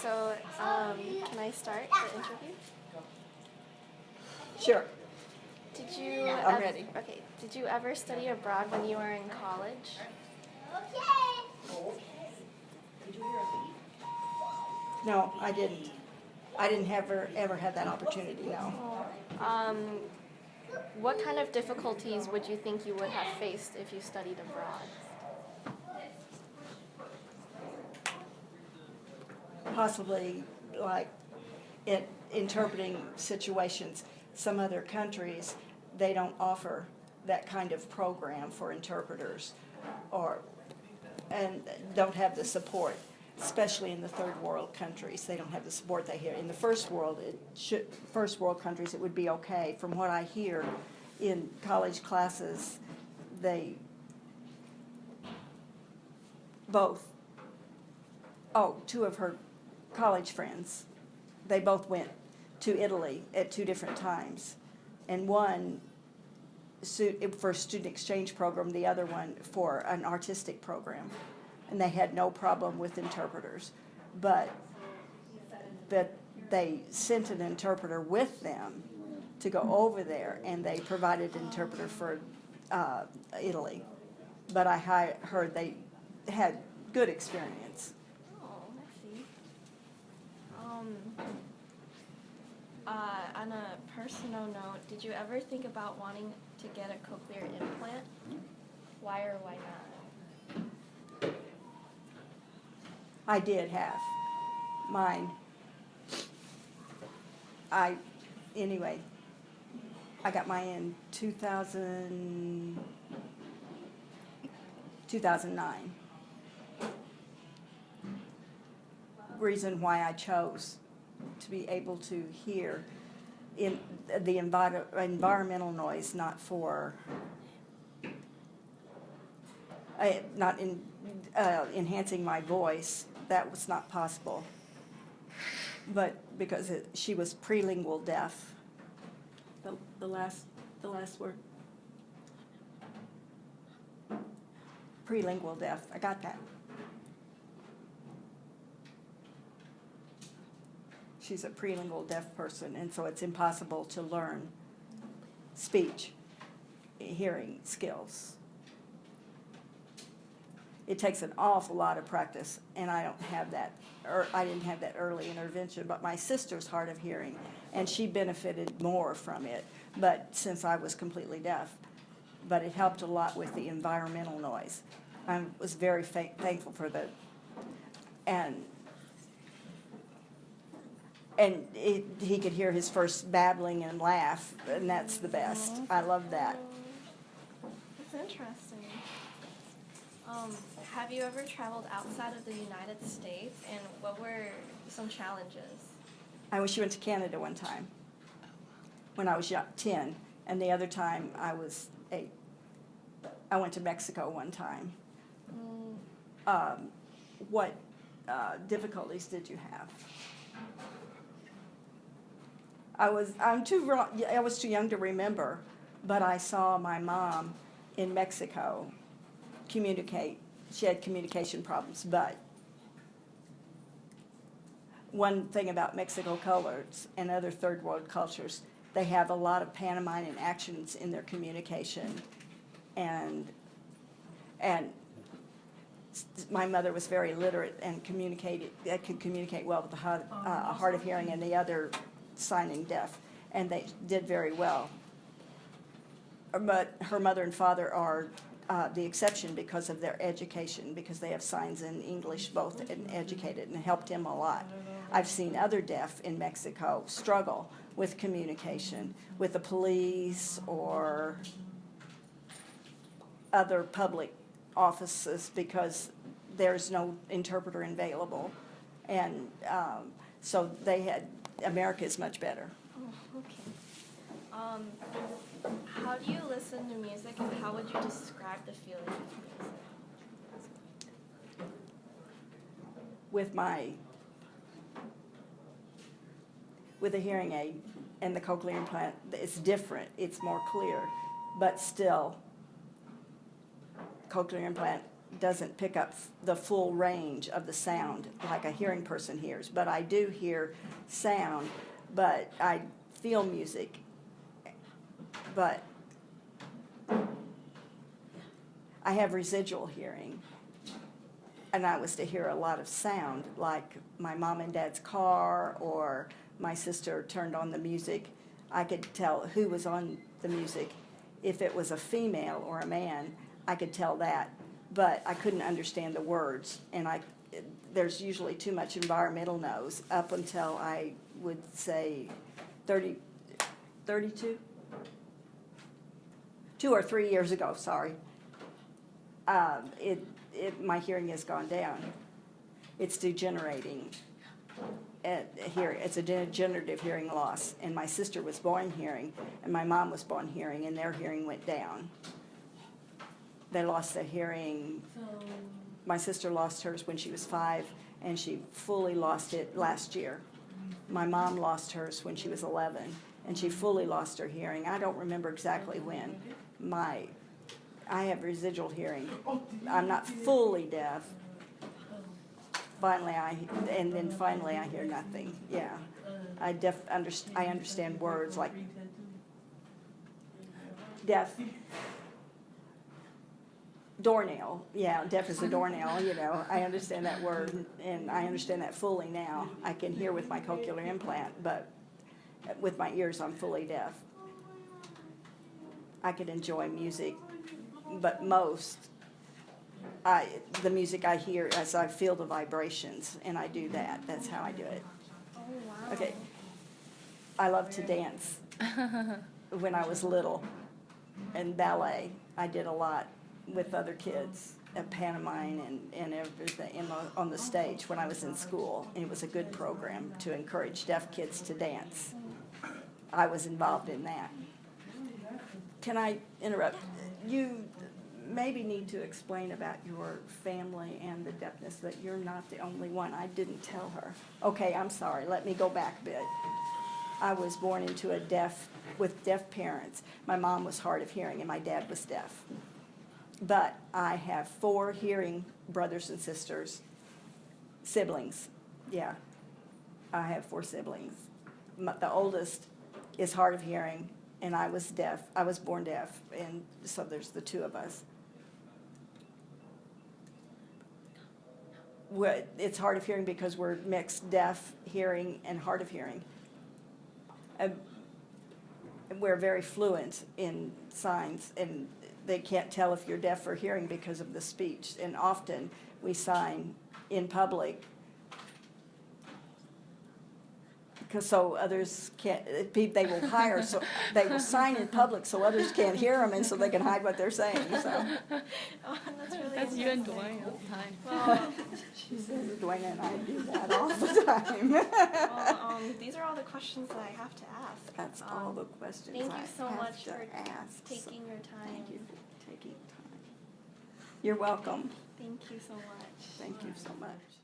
So, can I start the interview? Sure. Did you? I'm ready. Okay. Did you ever study abroad when you were in college? No, I didn't. I didn't ever have that opportunity, no. What kind of difficulties would you think you would have faced if you studied abroad? Possibly, like, interpreting situations. Some other countries, they don't offer that kind of program for interpreters, and don't have the support, especially in the third world countries. They don't have the support they hear. In the first world countries, it would be okay. From what I hear in college classes, they both, two of her college friends, they both went to Italy at 2 different times, and one for a student exchange program, the other one for an artistic program, and they had no problem with interpreters, but they sent an interpreter with them to go over there, and they provided an interpreter for Italy, but I heard they had good experience. Oh, I see. On a personal note, did you ever think about wanting to get a cochlear implant? Why or why not? I did have mine. Anyway, I got mine in 2009. Reason why I chose to be able to hear in the environmental noise, not for enhancing my voice. That was not possible. But because she was prelingual deaf. The last word. Prelingual deaf. I got that. She's a prelingual deaf person, and so it's impossible to learn speech, hearing skills. It takes an awful lot of practice, and I don't have that, or I didn't have that early intervention, but my sister's hard of hearing, and she benefited more from it, but since I was completely deaf. But it helped a lot with the environmental noise. I was very thankful for that. And he could hear his first babbling and laugh, and that's the best. I love that. That's interesting. Have you ever traveled outside of the United States, and what were some challenges? I went to Canada one time when I was 10, and the other time I was 8. I went to Mexico one time. What difficulties did you have? I was too young to remember, but I saw my mom in Mexico communicate. She had communication problems, but one thing about Mexico colors and other third world cultures, they have a lot of pantomime actions in their communication, and my mother was very literate and could communicate well with a hard of hearing and the other signing deaf, and they did very well. But her mother and father are the exception because of their education, because they have signs in English both and educated, and it helped him a lot. I've seen other deaf in Mexico struggle with communication with the police or other public offices because there's no interpreter available, and so America is much better. Oh, okay. How do you listen to music, and how would you describe the feeling of music? With a hearing aid and the cochlear implant, it's different. It's more clear, but still, cochlear implant doesn't pick up the full range of the sound like a hearing person hears. But I do hear sound, but I feel music. But I have residual hearing, and I was to hear a lot of sound, like my mom and dad's car, or my sister turned on the music. I could tell who was on the music. If it was a female or a man, I could tell that, but I couldn't understand the words, and there's usually too much environmental noise up until I would say 32? 2 or 3 years ago, sorry. My hearing has gone down. It's degenerating. It's a degenerative hearing loss, and my sister was born hearing, and my mom was born hearing, and their hearing went down. They lost their hearing. My sister lost hers when she was 5, and she fully lost it last year. My mom lost hers when she was 11, and she fully lost her hearing. I don't remember exactly when. I have residual hearing. I'm not fully deaf. Finally, I hear nothing. Yeah, I understand words like deaf. Doornail. Yeah, deaf as a doornail. You know, I understand that word, and I understand that fully now. I can hear with my cochlear implant, but with my ears, I'm fully deaf. I could enjoy music, but the music I hear as I feel the vibrations, and I do that. That's how I do it. Oh, wow. Okay. I love to dance. When I was little, and ballet, I did a lot with other kids at pantomime and everything on the stage when I was in school. And it was a good program to encourage deaf kids to dance. I was involved in that. Can I interrupt? You maybe need to explain about your family and the deafness, that you're not the only one. I didn't tell her. Okay, I'm sorry. Let me go back a bit. I was born into with deaf parents. My mom was hard of hearing and my dad was deaf. But I have 4 hearing brothers and sisters, siblings. Yeah, I have 4 siblings. The oldest is hard of hearing, and I was deaf. I was born deaf, and so there's the 2 of us. It's hard of hearing because we're mixed deaf, hearing, and hard of hearing. We're very fluent in signs, and they can't tell if you're deaf or hearing because of the speech. And often we sign in public because so others can't. They will hire, so they will sign in public so others can't hear them, and so they can hide what they're saying. So. Oh, that's really That's you and Dwayne all the time. Well, She says Dwayne and I do that all the time. these are all the questions that I have to ask. That's all the questions Thank I you so have much to for ask. taking your time. Thank you for taking time. You're welcome. Thank you so much. Thank you so much.